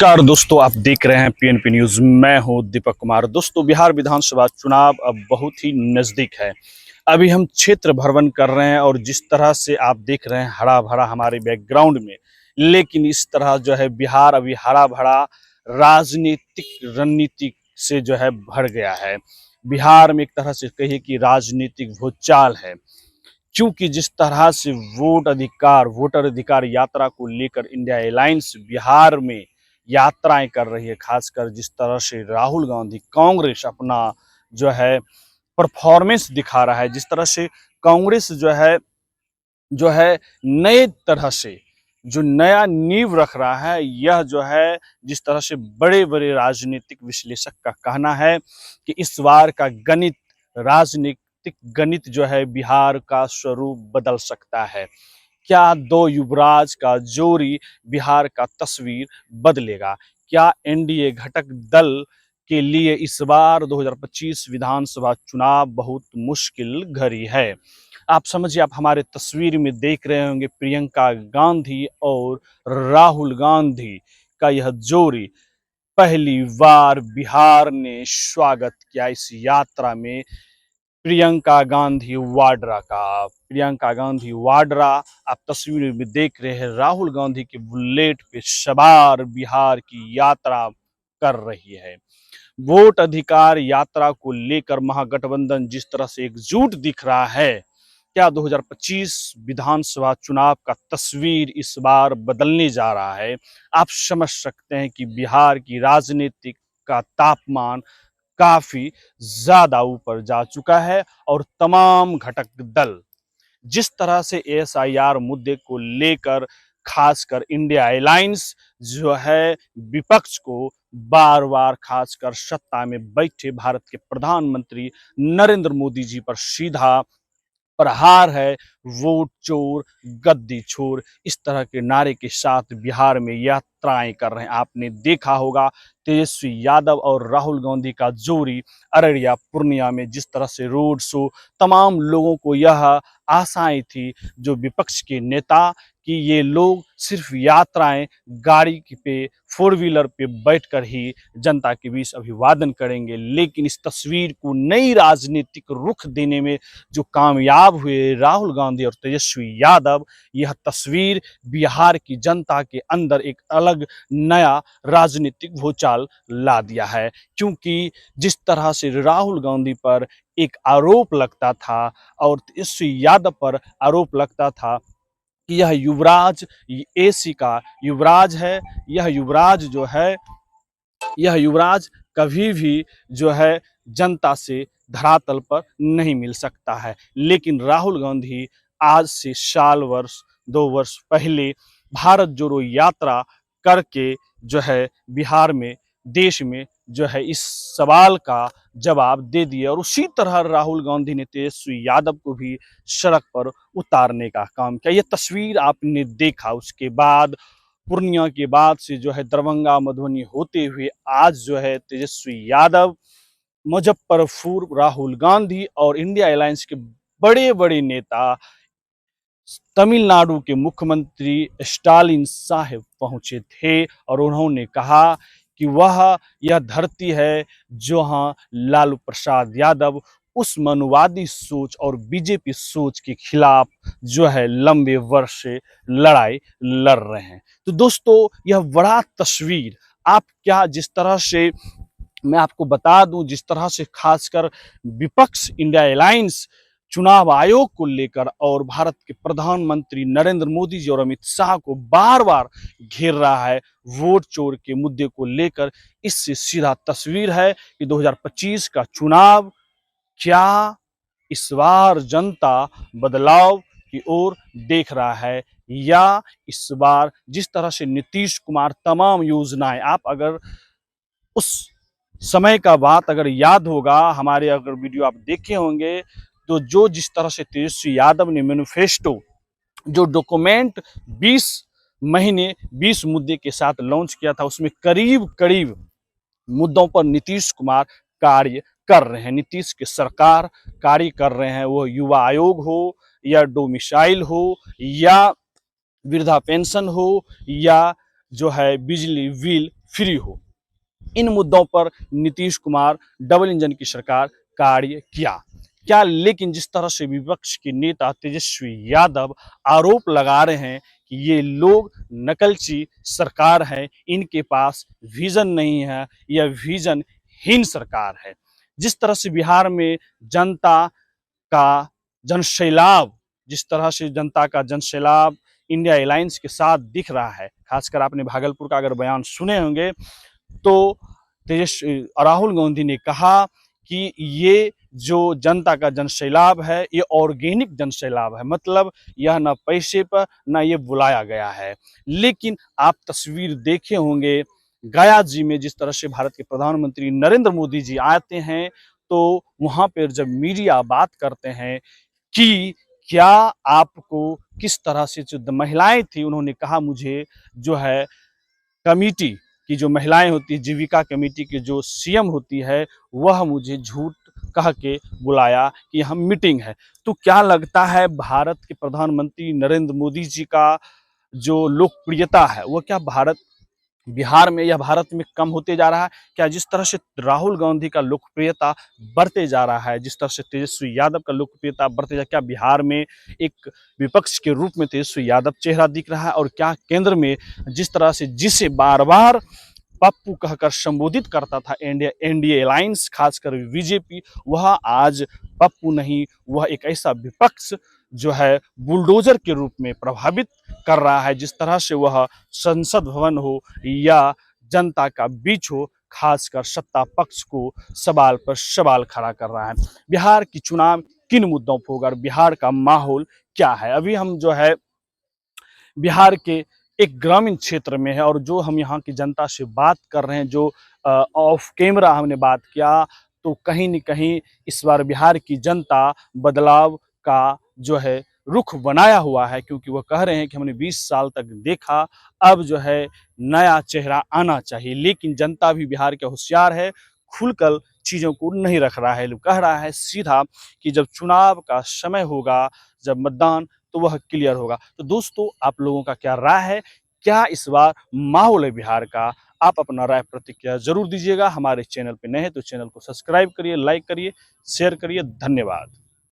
नमस्कार दोस्तों, आप देख रहे हैं पीएनपी न्यूज। मैं हूं दीपक कुमार। दोस्तों, बिहार विधानसभा चुनाव अब बहुत ही नजदीक है। अभी हम क्षेत्र भ्रमण कर रहे हैं और जिस तरह से आप देख रहे हैं हरा भरा हमारे बैकग्राउंड में, लेकिन इस तरह जो है बिहार अभी हरा भरा राजनीतिक रणनीति से जो है भर गया है। बिहार में एक तरह से कहिए कि राजनीतिक भूचाल है, क्योंकि जिस तरह से वोटर अधिकार यात्रा को लेकर इंडिया अलायंस बिहार में यात्राएं कर रही है, खासकर जिस तरह से राहुल गांधी कांग्रेस अपना जो है परफॉर्मेंस दिखा रहा है, जिस तरह से कांग्रेस जो है नए तरह से जो नया नींव रख रहा है, यह जो है जिस तरह से बड़े बड़े राजनीतिक विश्लेषक का कहना है कि इस बार का राजनीतिक गणित जो है बिहार का स्वरूप बदल सकता है। क्या दो युवराज का जोड़ी बिहार का तस्वीर बदलेगा? क्या एनडीए घटक दल के लिए इस बार 2025 विधानसभा चुनाव बहुत मुश्किल घड़ी है? आप समझिए, आप हमारे तस्वीर में देख रहे होंगे प्रियंका गांधी और राहुल गांधी का यह जोड़ी। पहली बार बिहार ने स्वागत किया इस यात्रा में प्रियंका गांधी वाड्रा। आप तस्वीर में देख रहे हैं राहुल गांधी के बुलेट पे सवार बिहार की यात्रा कर रही है। वोट अधिकार यात्रा को लेकर महागठबंधन जिस तरह से एकजुट दिख रहा है, क्या 2025 विधानसभा चुनाव का तस्वीर इस बार बदलने जा रहा है? आप समझ सकते हैं कि बिहार की राजनीतिक का तापमान काफी ज्यादा ऊपर जा चुका है और तमाम घटक दल जिस तरह से एसआईआर मुद्दे को लेकर, खासकर इंडिया अलायंस जो है विपक्ष को बार बार, खासकर सत्ता में बैठे भारत के प्रधानमंत्री नरेंद्र मोदी जी पर सीधा प्रहार है, वोट चोर गद्दी छोर, इस तरह के नारे के साथ बिहार में यात्राएं कर रहे हैं। आपने देखा होगा तेजस्वी यादव और राहुल गांधी का जोड़ी अररिया पूर्णिया में जिस तरह से रोड शो, तमाम लोगों को यह आशाएं थी जो विपक्ष के नेता कि ये लोग सिर्फ यात्राएं गाड़ी पे, फोर व्हीलर पे बैठकर ही जनता के बीच अभिवादन करेंगे, लेकिन इस तस्वीर को नई राजनीतिक रुख देने में जो कामयाब हुए राहुल गांधी और तेजस्वी यादव, यह तस्वीर बिहार की जनता के अंदर एक अलग नया राजनीतिक भूचाल ला दिया है। क्योंकि जिस तरह से राहुल गांधी पर एक आरोप लगता था और तेजस्वी यादव पर आरोप लगता था कि यह युवराज एसी का युवराज है, यह युवराज कभी भी जो है जनता से धरातल पर नहीं मिल सकता है। लेकिन राहुल गांधी आज से साल वर्ष 2 वर्ष पहले भारत जोड़ो यात्रा करके जो है बिहार में, देश में जो है इस सवाल का जवाब दे दिया और उसी तरह राहुल गांधी ने तेजस्वी यादव को भी सड़क पर उतारने का काम किया। ये तस्वीर आपने देखा। उसके बाद पूर्णिया के बाद से जो है दरभंगा मधुबनी होते हुए आज जो है तेजस्वी यादव, मुजफ्फरपुर राहुल गांधी और इंडिया अलायंस के बड़े बड़े नेता, तमिलनाडु के मुख्यमंत्री स्टालिन साहब पहुंचे थे और उन्होंने कहा कि यह धरती है जहां लालू प्रसाद यादव उस मनुवादी सोच और बीजेपी सोच के खिलाफ जो है लंबे वर्ष से लड़ाई लड़ रहे हैं। तो दोस्तों, यह बड़ा तस्वीर आप क्या, जिस तरह से मैं आपको बता दूं, जिस तरह से खासकर विपक्ष इंडिया अलायंस चुनाव आयोग को लेकर और भारत के प्रधानमंत्री नरेंद्र मोदी जी और अमित शाह को बार बार घेर रहा है वोट चोर के मुद्दे को लेकर, इससे सीधा तस्वीर है कि 2025 का चुनाव क्या इस बार जनता बदलाव की ओर देख रहा है, या इस बार जिस तरह से नीतीश कुमार तमाम योजनाएं, आप अगर उस समय का बात अगर याद होगा, हमारे अगर वीडियो आप देखे होंगे, तो जो जिस तरह से तेजस्वी यादव ने मैनिफेस्टो, जो डॉक्यूमेंट 20 महीने 20 मुद्दे के साथ लॉन्च किया था, उसमें करीब करीब मुद्दों पर नीतीश कुमार कार्य कर रहे हैं, नीतीश की सरकार कार्य कर रहे हैं। वो युवा आयोग हो या डोमिसाइल हो या वृद्धा पेंशन हो या जो है बिजली बिल फ्री हो। इन मुद्दों पर नीतीश कुमार डबल इंजन की सरकार कार्य किया क्या? लेकिन जिस तरह से विपक्ष के नेता तेजस्वी यादव आरोप लगा रहे हैं कि ये लोग नकलची सरकार है, इनके पास विजन नहीं है, यह विजन हीन सरकार है। जिस तरह से बिहार में जनता का जनसैलाब जिस तरह से जनता का जनसैलाब इंडिया अलायंस के साथ दिख रहा है, खासकर आपने भागलपुर का अगर बयान सुने होंगे तो तेजस्वी राहुल गांधी ने कहा कि ये जो जनता का जनसैलाब है ये ऑर्गेनिक जनसैलाब है, मतलब यह ना पैसे पर ना ये बुलाया गया है। लेकिन आप तस्वीर देखे होंगे गया जी में जिस तरह से भारत के प्रधानमंत्री नरेंद्र मोदी जी आते हैं तो वहां पर जब मीडिया बात करते हैं कि क्या आपको किस तरह से जो महिलाएं थी, उन्होंने कहा मुझे जो है कमिटी की जो महिलाएं होती है, जीविका कमेटी की जो सीएम होती है, वह मुझे झूठ कह के बुलाया कि हम मीटिंग है। तो क्या लगता है भारत के प्रधानमंत्री नरेंद्र मोदी जी का जो लोकप्रियता है वो क्या भारत बिहार में या भारत में कम होते जा रहा है? क्या जिस तरह से राहुल गांधी का लोकप्रियता बढ़ते जा रहा है, जिस तरह से तेजस्वी यादव का लोकप्रियता बढ़ते जा, क्या बिहार में एक विपक्ष के रूप में तेजस्वी यादव चेहरा दिख रहा है? और क्या केंद्र में जिस तरह से जिसे बार बार पप्पू कहकर संबोधित करता था एनडीए अलायंस, खासकर बीजेपी, वह आज पप्पू नहीं, वह एक ऐसा विपक्ष जो है बुलडोजर के रूप में प्रभावित कर रहा है। जिस तरह से वह संसद भवन हो या जनता का बीच हो, खासकर सत्ता पक्ष को सवाल पर सवाल खड़ा कर रहा है। बिहार की चुनाव किन मुद्दों पर होगा और बिहार का माहौल क्या है? अभी हम जो है बिहार के एक ग्रामीण क्षेत्र में है और जो हम यहाँ की जनता से बात कर रहे हैं, जो ऑफ कैमरा हमने बात किया, तो कहीं न कहीं इस बार बिहार की जनता बदलाव का जो है रुख बनाया हुआ है, क्योंकि वो कह रहे हैं कि हमने 20 साल तक देखा, अब जो है नया चेहरा आना चाहिए। लेकिन जनता भी बिहार के होशियार है, खुलकर चीज़ों को नहीं रख रहा है, कह रहा है सीधा कि जब चुनाव का समय होगा, जब मतदान, तो वह क्लियर होगा। तो दोस्तों, आप लोगों का क्या राय है? क्या इस बार माहौल है बिहार का? आप अपना राय प्रतिक्रिया ज़रूर दीजिएगा। हमारे चैनल पे नए हैं तो चैनल को सब्सक्राइब करिए, लाइक करिए, शेयर करिए। धन्यवाद।